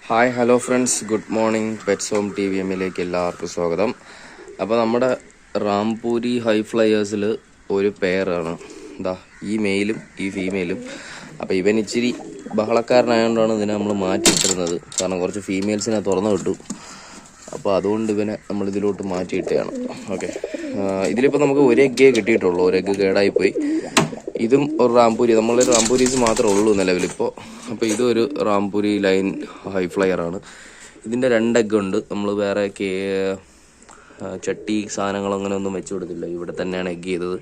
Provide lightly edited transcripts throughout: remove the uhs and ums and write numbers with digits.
Hi hello friends, good morning. Pets home TVMലേക്ക് എല്ലാവർക്കും സ്വാഗതം. അപ്പോൾ നമ്മുടെ റാംപൂരി ഹൈ ഫ്ലയേഴ്സിൽ ഒരു പെയറാണ് എന്താ ഈ മെയിലും ഈ ഫീമെയിലും. അപ്പോൾ ഇവൻ ഇച്ചിരി ബഹളക്കാരനായതുകൊണ്ടാണ് ഇതിനെ നമ്മൾ മാറ്റിയിട്ടിരുന്നത്. കാരണം കുറച്ച് ഫീമെയിൽസിനെ തുറന്നു വിട്ടു. അപ്പോൾ അതുകൊണ്ട് ഇവനെ നമ്മളിതിലോട്ട് മാറ്റിയിട്ടാണ്. ഓക്കെ, ഇതിലിപ്പോൾ നമുക്ക് ഒരു എഗ്ഗേ കിട്ടിയിട്ടുള്ളൂ. ഒരു എഗ്ഗ് കേടായിപ്പോയി. ഇതും ഒരു റാംപൂരി, നമ്മൾ റാംപൂരീസ് മാത്രമേ ഉള്ളൂ നിലവിലിപ്പോൾ. അപ്പോൾ ഇതും ഒരു റാംപൂരി ലൈൻ ഹൈ ഫ്ലയർ ആണ്. ഇതിൻ്റെ 2 എഗ്ഗ് ഉണ്ട്. നമ്മൾ വേറെ ചട്ടി സാധനങ്ങളങ്ങനെ ഒന്നും വെച്ച് കൊടുത്തില്ല. ഇവിടെ തന്നെയാണ് എഗ്ഗ് ചെയ്തത്.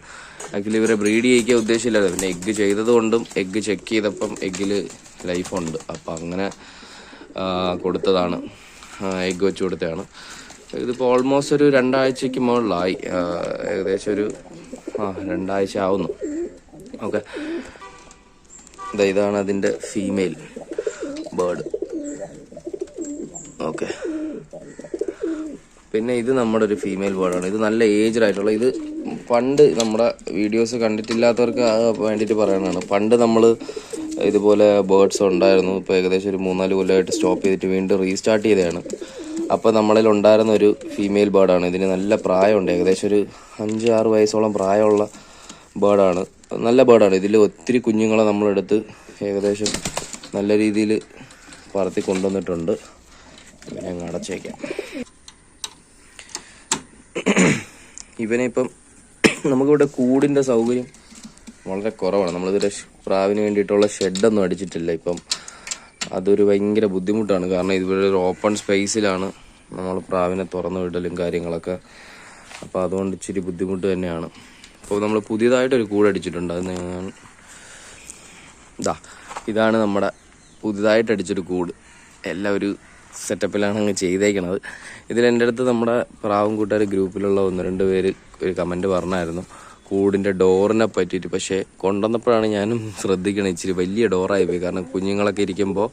ആക്ച്വലി ഇവരെ ബ്രീഡ് ചെയ്യിക്കാൻ ഉദ്ദേശമില്ലാതെ പിന്നെ എഗ്ഗ് ചെയ്തത് കൊണ്ടും എഗ്ഗ് ചെക്ക് ചെയ്തപ്പം എഗ്ഗിൽ ലൈഫുണ്ട്. അപ്പം അങ്ങനെ കൊടുത്തതാണ്, എഗ്ഗ് വെച്ച് കൊടുത്തതാണ്. ഇതിപ്പോൾ ഓൾമോസ്റ്റ് ഒരു 2 ആഴ്ചയ്ക്ക് മുകളിലായി. ഏകദേശം ഒരു 2 ആഴ്ച ആവുന്നു. ഓക്കെ, ഇതാണ് അതിൻ്റെ ഫീമെയിൽ ബേർഡ്. ഓക്കെ, പിന്നെ ഇത് നമ്മുടെ ഒരു ഫീമെയിൽ ബേർഡാണ്. ഇത് നല്ല ഏജ്ഡ് ആയിട്ടുള്ള, ഇത് പണ്ട് നമ്മുടെ വീഡിയോസ് കണ്ടിട്ടില്ലാത്തവർക്ക് വേണ്ടിയിട്ട് പറയണതാണ്. പണ്ട് നമ്മൾ ഇതുപോലെ ബേർഡ്സ് ഉണ്ടായിരുന്നു. ഇപ്പോൾ ഏകദേശം ഒരു 3-4 കൊല്ലമായിട്ട് സ്റ്റോപ്പ് ചെയ്തിട്ട് വീണ്ടും റീസ്റ്റാർട്ട് ചെയ്തതാണ്. അപ്പോൾ നമ്മളിൽ ഉണ്ടായിരുന്ന ഒരു ഫീമെയിൽ ബേർഡാണ്. ഇതിന് നല്ല പ്രായമുണ്ട്, ഏകദേശം ഒരു 5-6 വയസ്സോളം പ്രായമുള്ള ബേർഡാണ്. നല്ല ബേർഡാണ്. ഇതിൽ ഒത്തിരി കുഞ്ഞുങ്ങളെ നമ്മളെടുത്ത് ഏകദേശം നല്ല രീതിയിൽ പറത്തി കൊണ്ടുവന്നിട്ടുണ്ട്. ഇവനെ അങ്ങ് അടച്ചേക്കാം. ഇവനെ ഇപ്പം നമുക്കിവിടെ കൂടിൻ്റെ സൗകര്യം വളരെ കുറവാണ്. നമ്മളിതൊരു പ്രാവിന് വേണ്ടിയിട്ടുള്ള ഷെഡൊന്നും അടിച്ചിട്ടില്ല. ഇപ്പം അതൊരു ഭയങ്കര ബുദ്ധിമുട്ടാണ്. കാരണം ഇതുപോലെ ഒരു ഓപ്പൺ സ്പേസിലാണ് നമ്മൾ പ്രാവിനെ തുറന്നു വിടലും കാര്യങ്ങളൊക്കെ. അപ്പോൾ അതുകൊണ്ട് ഇച്ചിരി ബുദ്ധിമുട്ട് തന്നെയാണ്. അപ്പോൾ നമ്മൾ പുതിയതായിട്ടൊരു കൂടടിച്ചിട്ടുണ്ട്. അത് ഇതാണ് നമ്മുടെ പുതിയതായിട്ട് അടിച്ചൊരു കൂട്. എല്ലാം ഒരു സെറ്റപ്പിലാണ് അങ്ങ് ചെയ്തേക്കണത്. ഇതിലെൻ്റെ അടുത്ത് നമ്മുടെ പ്രാവും കൂട്ടുകാർ ഗ്രൂപ്പിലുള്ള 1-2 പേര് ഒരു കമൻറ്റ് പറഞ്ഞായിരുന്നു കൂടിൻ്റെ ഡോറിനെ പറ്റിയിട്ട്. പക്ഷേ കൊണ്ടുവന്നപ്പോഴാണ് ഞാനും ശ്രദ്ധിക്കണം, ഇച്ചിരി വലിയ ഡോറായി പോയി. കാരണം കുഞ്ഞുങ്ങളൊക്കെ ഇരിക്കുമ്പോൾ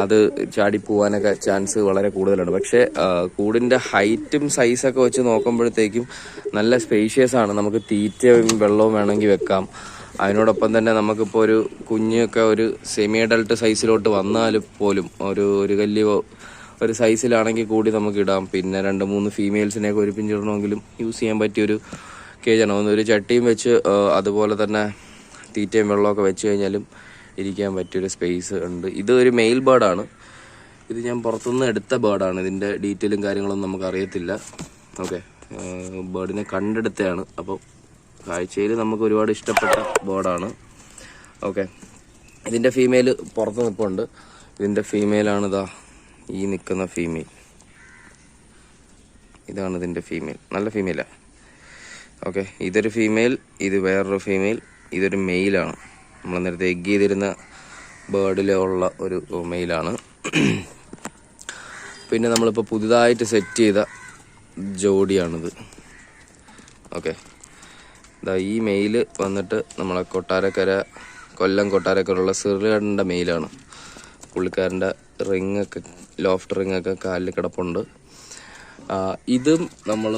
അത് ചാടിപ്പോവാനൊക്കെ ചാൻസ് വളരെ കൂടുതലാണ്. പക്ഷേ കൂടിൻ്റെ ഹൈറ്റും സൈസൊക്കെ വെച്ച് നോക്കുമ്പോഴത്തേക്കും നല്ല സ്പേഷ്യസ് ആണ്. നമുക്ക് തീറ്റയും വെള്ളവും വേണമെങ്കിൽ വെക്കാം. അതിനോടൊപ്പം തന്നെ നമുക്കിപ്പോൾ ഒരു കുഞ്ഞൊക്കെ ഒരു സെമി അഡൾട്ട് സൈസിലോട്ട് വന്നാൽ പോലും ഒരു വലിയ ഒരു സൈസിലാണെങ്കിൽ കൂടി നമുക്ക് ഇടാം. പിന്നെ 2-3 ഫീമെയിൽസിനെയൊക്കെ ഒരുപ്പിച്ചിടണമെങ്കിലും യൂസ് ചെയ്യാൻ പറ്റിയൊരു കേജാണ്. ഒരു ചട്ടിയും വെച്ച് അതുപോലെ തന്നെ തീറ്റയും വെള്ളമൊക്കെ വെച്ച് കഴിഞ്ഞാലും ഇരിക്കാൻ പറ്റിയൊരു സ്പേസ് ഉണ്ട്. ഇത് ഒരു മെയിൽ ബേർഡാണ്. ഇത് ഞാൻ പുറത്തുനിന്ന് എടുത്ത ബേർഡാണ്. ഇതിൻ്റെ ഡീറ്റെയിലും കാര്യങ്ങളൊന്നും നമുക്ക് അറിയത്തില്ല. ഓക്കെ, ബേർഡിനെ കണ്ടെടുത്തതാണ്. അപ്പോൾ കാഴ്ചയിൽ നമുക്ക് ഒരുപാട് ഇഷ്ടപ്പെട്ട ബേർഡാണ്. ഓക്കെ, ഇതിൻ്റെ ഫീമെയിൽ പുറത്ത് നിൽപ്പുണ്ട്. ഇതിൻ്റെ ഫീമെയിലാണ് ഈ നിൽക്കുന്ന ഫീമെയിൽ. ഇതാണ് ഇതിൻ്റെ ഫീമെയിൽ. നല്ല ഫീമെയിലാണ്. ഓക്കെ, ഇതൊരു ഫീമെയിൽ, ഇത് വേറൊരു ഫീമെയിൽ, ഇതൊരു മെയിലാണ്. നമ്മൾ നേരത്തെ എഗ്ഗ് ചെയ്തിരുന്ന ബേർഡിലുള്ള ഒരു മെയിലാണ്. പിന്നെ നമ്മളിപ്പോൾ പുതുതായിട്ട് സെറ്റ് ചെയ്ത ജോഡിയാണിത്. ഓക്കെ, ഈ മെയിൽ വന്നിട്ട് നമ്മളെ കൊല്ലം കൊട്ടാരക്കരയുള്ള സിറിയറിൻ്റെ മെയിലാണ്. പുള്ളിക്കാരൻ്റെ റിങ്ങൊക്കെ ലോഫ്റ്റ് റിങ്ങൊക്കെ കാലിൽ കിടപ്പുണ്ട്. ഇതും നമ്മൾ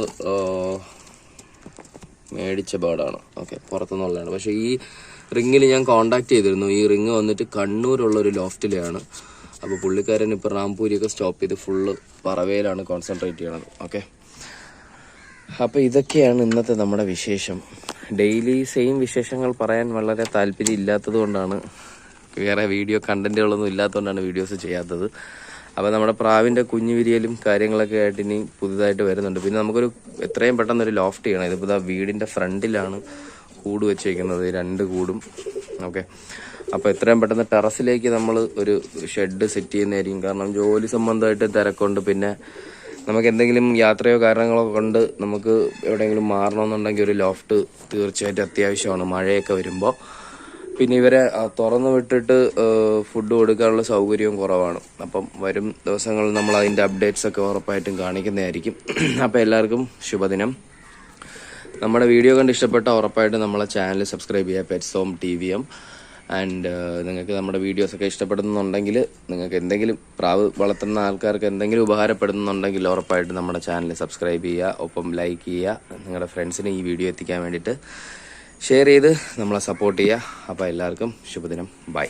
മേടിച്ച ബേർഡാണ്. ഓക്കെ, പുറത്തുനിന്നുള്ളതാണ്. പക്ഷേ ഈ റിങ്ങിൽ ഞാൻ കോണ്ടാക്ട് ചെയ്തിരുന്നു. ഈ റിങ് വന്നിട്ട് കണ്ണൂരുള്ള ഒരു ലോഫ്റ്റിലെയാണ്. അപ്പോൾ പുള്ളിക്കാരൻ ഇപ്പോൾ റാംപൂരിയൊക്കെ സ്റ്റോപ്പ് ചെയ്ത് ഫുള്ള് പറവയിലാണ് കോൺസെൻട്രേറ്റ് ചെയ്യണത്. ഓക്കെ, അപ്പോൾ ഇതൊക്കെയാണ് ഇന്നത്തെ നമ്മുടെ വിശേഷം. ഡെയിലി സെയിം വിശേഷങ്ങൾ പറയാൻ വളരെ താല്പര്യം ഇല്ലാത്തത് കൊണ്ടാണ്, വേറെ വീഡിയോ കണ്ടൻറ്റുകളൊന്നും ഇല്ലാത്തതുകൊണ്ടാണ് വീഡിയോസ് ചെയ്യാത്തത്. അപ്പോൾ നമ്മുടെ പ്രാവിൻ്റെ കുഞ്ഞു വിരിയലും കാര്യങ്ങളൊക്കെ ആയിട്ട് ഇനി പുതുതായിട്ട് വരുന്നുണ്ട്. പിന്നെ നമുക്കൊരു എത്രയും പെട്ടെന്നൊരു ലോഫ്റ്റ് ചെയ്യണം. ഇതിപ്പോൾ വീടിൻ്റെ ഫ്രണ്ടിലാണ് കൂട് വെച്ചേക്കുന്നത്, 2 കൂടും. ഓക്കെ, അപ്പോൾ എത്രയും പെട്ടെന്ന് ടെറസിലേക്ക് നമ്മൾ ഒരു ഷെഡ് സെറ്റ് ചെയ്യുന്നതായിരിക്കും. കാരണം ജോലി സംബന്ധമായിട്ട് തിരക്കുണ്ട്. പിന്നെ നമുക്ക് എന്തെങ്കിലും യാത്രയോ കാരണങ്ങളോ കൊണ്ട് നമുക്ക് എവിടെയെങ്കിലും മാറണമെന്നുണ്ടെങ്കിൽ ഒരു ലോഫ്റ്റ് തീർച്ചയായിട്ടും അത്യാവശ്യമാണ്, മഴയൊക്കെ വരുമ്പോൾ. പിന്നെ ഇവരെ തുറന്നു വിട്ടിട്ട് ഫുഡ് കൊടുക്കാനുള്ള സൗകര്യവും കുറവാണ്. അപ്പം വരും ദിവസങ്ങളിൽ നമ്മൾ അതിൻ്റെ അപ്ഡേറ്റ്സൊക്കെ ഉറപ്പായിട്ടും കാണിക്കുന്നതായിരിക്കും. അപ്പോൾ എല്ലാവർക്കും ശുഭദിനം. നമ്മുടെ വീഡിയോ കണ്ട് ഇഷ്ടപ്പെട്ട ഉറപ്പായിട്ട് നമ്മളെ ചാനൽ സബ്സ്ക്രൈബ് ചെയ്യുക, പെറ്റ്സ് ഹോം TVM. ആൻഡ് നിങ്ങൾക്ക് നമ്മുടെ വീഡിയോസൊക്കെ ഇഷ്ടപ്പെടുന്നുണ്ടെങ്കിൽ, നിങ്ങൾക്ക് എന്തെങ്കിലും പ്രാവ് വളർത്തുന്ന ആൾക്കാർക്ക് എന്തെങ്കിലും ഉപകാരപ്പെടുന്നുണ്ടെങ്കിൽ ഉറപ്പായിട്ട് നമ്മുടെ ചാനൽ സബ്സ്ക്രൈബ് ചെയ്യുക. ഒപ്പം ലൈക്ക് ചെയ്യുക. നിങ്ങളുടെ ഫ്രണ്ട്സിന് ഈ വീഡിയോ എത്തിക്കാൻ വേണ്ടിയിട്ട് ഷെയർ ചെയ്ത് നമ്മളെ സപ്പോർട്ട് ചെയ്യുക. അപ്പോൾ എല്ലാവർക്കും ശുഭദിനം. ബൈ.